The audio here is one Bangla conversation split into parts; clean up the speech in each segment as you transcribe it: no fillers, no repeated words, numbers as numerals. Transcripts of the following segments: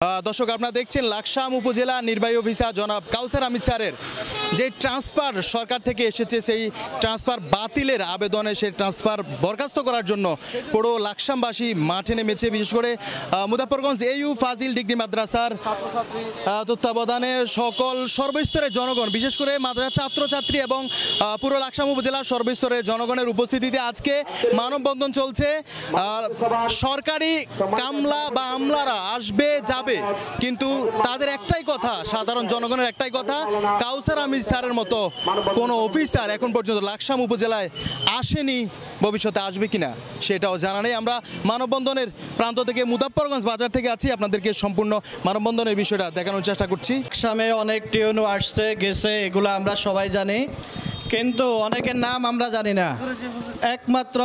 দর্শক আপনারা দেখছেন লাকসাম উপজেলা নির্বাহী অফিসার জনাব কাউসার আহমেদ স্যারের যে ট্রান্সফার সরকার থেকে এসেছে সেই ট্রান্সফার বাতিলের আবেদনে সেই ট্রান্সফার বরখাস্ত করার জন্য পুরো লাকসামবাসী মাঠে নেমেছে। বিশেষ করে মুজাফফরগঞ্জ AU ফাজিল ডিগ্রি মাদ্রাসার তত্ত্বাবধানে সকল সর্বস্তরের জনগণ, বিশেষ করে মাদ্রাসা ছাত্রছাত্রী এবং পুরো লাকসাম উপজেলার সর্বস্তরের জনগণের উপস্থিতিতে আজকে মানববন্ধন চলছে। সরকারি কামলা বা আমলারা আসবে যাবে, কিন্তু তাদের একটাই কথা, সাধারণ জনগণের একটাই কথা, কাউসার আহমেদ স্যারের মতো কোনো অফিসার এখন পর্যন্ত লাকসাম উপজেলায় আসেনি, ভবিষ্যতে আসবে কিনা সেটাও জানা নেই। আমরা মানববন্ধনের প্রান্ত থেকে মুজাফফরগঞ্জ বাজার থেকে আছি, আপনাদেরকে সম্পূর্ণ মানববন্ধনের বিষয়টা দেখানোর চেষ্টা করছি। লাকসামে অনেক টিউনু আসছে গেছে, এগুলো আমরা সবাই জানি, কিন্তু অনেকের নাম আমরা জানি না। একমাত্র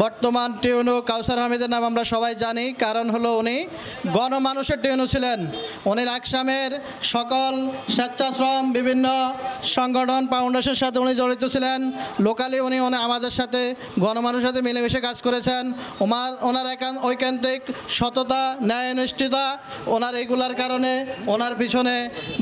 বর্তমান টিউনু কাউসার আহমেদের নাম আমরা সবাই জানি, কারণ হলো উনি গণমানুষের টিউনু ছিলেন। উনি লাকসামের সকল স্বেচ্ছাশ্রম বিভিন্ন সংগঠন ফাউন্ডেশনের সাথে উনি জড়িত ছিলেন। লোকালি উনি আমাদের সাথে গণমানুষের সাথে মিলেমিশে কাজ করেছেন। ওনার ঐকান্তিক সততা, ন্যায়নিষ্ঠতা, ওনার এগুলার কারণে ওনার পিছনে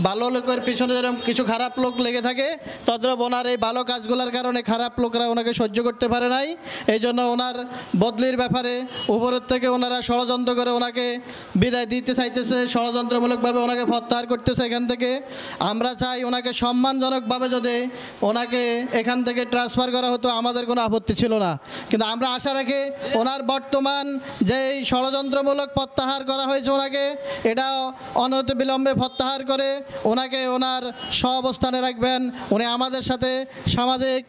ভালো লোকের পিছনে যেরকম কিছু খারাপ লোক লেগে থাকে, তদ্রুপ ওনার এই ভালো কাজগুলোর কারণে খারাপ লোকরা ওনাকে সহ্য করতে পারে নাই। এই জন্য ওনার বদলির ব্যাপারে উপরের থেকে ওনারা ষড়যন্ত্র করে ওনাকে বিদায় দিতে চাইতেছে, ষড়যন্ত্রমূলকভাবে ওনাকে প্রত্যাহার করতেছে এখান থেকে। আমরা চাই ওনাকে সম্মানজনকভাবে যদি ওনাকে এখান থেকে ট্রান্সফার করা হতো আমাদের কোনো আপত্তি ছিল না, কিন্তু আমরা আশা রাখি ওনার বর্তমান যেই ষড়যন্ত্রমূলক প্রত্যাহার করা হয়েছে ওনাকে, এটাও অনতিবিলম্বে প্রত্যাহার করে ওনাকে ওনার সহাবস্থানে রাখবেন। উনি আমাদের সাথে সামাজিক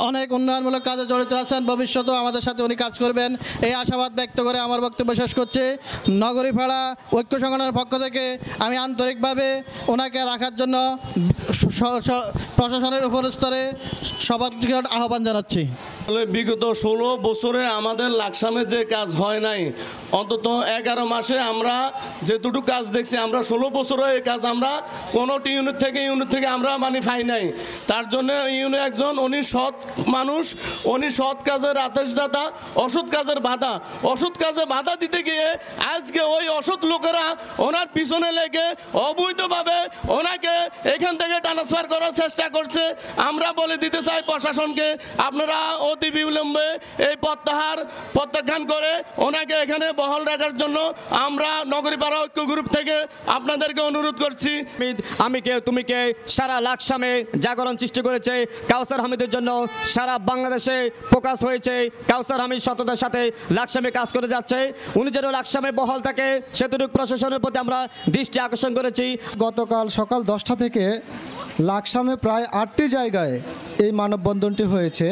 অনেক উন্নয়নমূলক কাজে জড়িত আছেন, ভবিষ্যতেও আমাদের সাথে উনি কাজ করবেন এই আশাবাদ ব্যক্ত করে আমার বক্তব্য শেষ করছি। নগরীপাড়া ঐক্য সংগঠনের পক্ষ থেকে আমি আন্তরিকভাবে ওনাকে রাখার জন্য প্রশাসনের উপর স্তরে সবার আহ্বান জানাচ্ছি। বিগত 16 বছরে আমাদের লাকসামে যে কাজ হয় নাই, অন্তত 11 মাসে আমরা যেটুকু কাজ দেখছি, আমরা 16 বছরে এই কাজ আমরা কোনো ইউনিট থেকে আমরা মানে পাই নাই। তার জন্য ইউনিট একজন উনি সৎ মানুষ, উনি সৎ কাজের আদেশদাতা, অসৎ কাজের বাধা, অসৎ কাজে বাধা দিতে গিয়ে আজকে ওই অসৎ লোকেরা ওনার পিছনে লেগে অবৈধভাবে ওনাকে এখান থেকে ট্রান্সফার করার চেষ্টা করছে। আমরা বলে দিতে চাই প্রশাসনকে, আপনারা অতি বিলম্বে এই প্রত্যাখ্যান করে ওনাকে এখানে বহাল রাখার জন্য আমরা নগরীপাড়া ঐক্য গ্রুপ থেকে আপনাদেরকে অনুরোধ করছি। আমি কে তুমি কে সারা লাকসামে জাগরণ সৃষ্টি করেছে কাউসার আহমেদের জন্য, সারা বাংলাদেশে প্রকাশ হয়েছে কাউসার আহমেদ সততার সাথে লাকসামে কাজ করে যাচ্ছে। উনি যেন লাকসামে বহাল থাকে সেতুটুকু প্রশাসনের প্রতি আমরা দৃষ্টি আকর্ষণ করেছি। গতকাল সকাল 10টা থেকে লাকসামে প্রায় 8টি জায়গায় এই মানববন্ধনটি হয়েছে।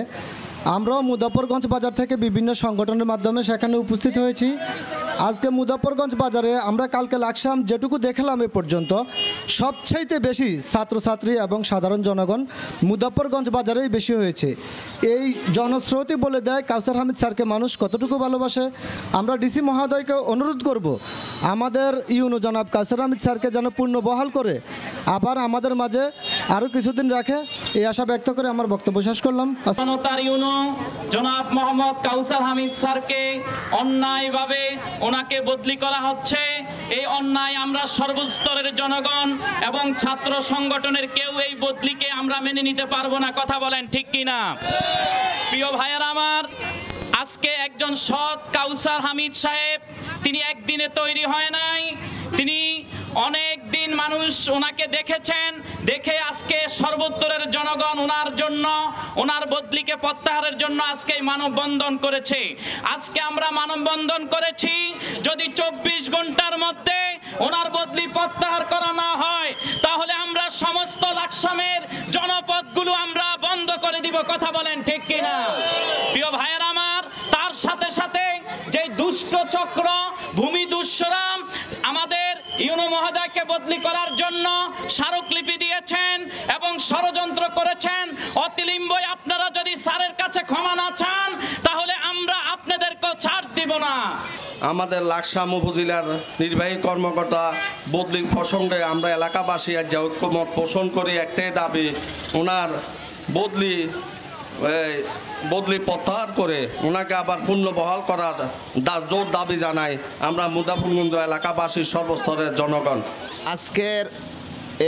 আমরাও মুজাফফরগঞ্জ বাজার থেকে বিভিন্ন সংগঠনের মাধ্যমে সেখানে উপস্থিত হয়েছি। আজকে মুজাফফরগঞ্জ বাজারে আমরা কালকে লাকসাম যেটুকু দেখলাম এ পর্যন্ত, সবচাইতে বেশি ছাত্রছাত্রী এবং সাধারণ জনগণ মুজাফফরগঞ্জ বাজারেই বেশি হয়েছে। এই জনস্রোতই বলে দেয় কাউসার আহমেদ স্যারকে মানুষ কতটুকু ভালোবাসে। আমরা ডিসি মহোদয়কে অনুরোধ করব আমাদের ইউনো জনাব কাউসার আহমেদ স্যারকে যেন পূর্ণ বহাল করে আবার আমাদের মাঝে আরও কিছুদিন রাখে, এই আশা ব্যক্ত করে আমার বক্তব্য শেষ করলাম। জনাব মোহাম্মদ কাউসার আহমেদ স্যারকে অন্যায়ভাবে ওনাকে বদলি করা হচ্ছে। এই অন্যায় আমরা সর্বস্তরের জনগণ এবং ছাত্র সংগঠনের কেউ এই বদলিকে আমরা মেনে নিতে পারবো না। কথা বলেন ঠিক কিনা? প্রিয় ভাইয়েরা আমার, আজকে একজন সৎ কাউসার আহমেদ সাহেব, তিনি একদিনে তৈরি হয় নাই, তিনি অনেক দিন মানুষ ওনাকে দেখেছেন, দেখে আজকে সর্বত্তরের জনগণ ওনার জন্য ওনার বদলিকে প্রত্যাহারের জন্য আজকে মানববন্ধন করেছে। আজকে আমরা মানববন্ধন করেছি, যদি 24 ঘন্টার মধ্যে ওনার বদলি প্রত্যাহার করা না হয় তাহলে আমরা সমস্ত লাকসামের জনপদগুলো আমরা বন্ধ করে দিব। কথা বলেন ঠিক কিনা? প্রিয় ভাইয়ের আমার, তার সাথে সাথে যে দুষ্ট চক্র ভূমি দুঃসরাম আমাদের ইউনো মহোদয়কে বদলি করার জন্য স্মারকলিপি দিয়েছেন এবং ষড়যন্ত্র করেছেন, অতিবিলম্বে আপনারা যদি স্যারের কাছে ক্ষমা না চান তাহলে আমরা আপনাদেরকে ছাড় দিব না। আমাদের লাকসাম উপজেলার নির্বাহী কর্মকর্তা বদলি প্রসঙ্গে আমরা এলাকাবাসী আজ ঐক্যমত পোষণ করি, একটাই দাবি ওনার বদলি বদলি প্রত্যাহার করে ওনাকে আবার পুনর্বহাল করার জোর দাবি জানাই আমরা মুদাফরগঞ্জ এলাকাবাসীর সর্বস্তরের জনগণ। আজকের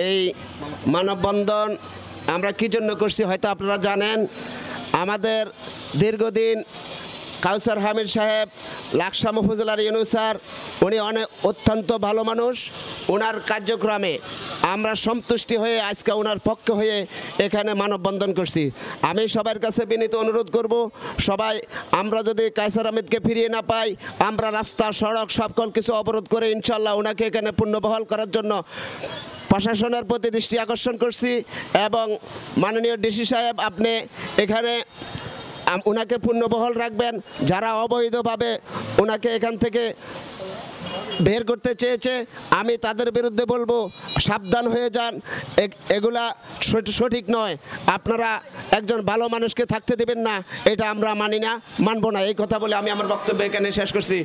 এই মানববন্ধন আমরা কী জন্য করছি হয়তো আপনারা জানেন। আমাদের দীর্ঘদিন কাউসার হামিদ সাহেব লাকসাম উপজেলার ইউনূস স্যার, উনি অত্যন্ত ভালো মানুষ। ওনার কার্যক্রমে আমরা সন্তুষ্টি হয়ে আজকে ওনার পক্ষে হয়ে এখানে মানববন্ধন করছি। আমি সবার কাছে বিনীত অনুরোধ করব, সবাই আমরা যদি কাউসার হামিদকে ফিরিয়ে না পাই, আমরা রাস্তা সড়ক সকল কিছু অবরোধ করে ইনশাল্লাহ ওনাকে এখানে পুনর্বহাল করার জন্য প্রশাসনের প্রতি দৃষ্টি আকর্ষণ করছি। এবং মাননীয় ডিসি সাহেব, আপনি এখানে ওনাকে পুনর্বহাল রাখবেন। যারা অবৈধভাবে ওনাকে এখান থেকে বের করতে চেয়েছে আমি তাদের বিরুদ্ধে বলবো, সাবধান হয়ে যান, এগুলা সঠিক নয়। আপনারা একজন ভালো মানুষকে থাকতে দেবেন না, এটা আমরা মানি না, মানব না। এই কথা বলে আমি আমার বক্তব্য এখানে শেষ করছি।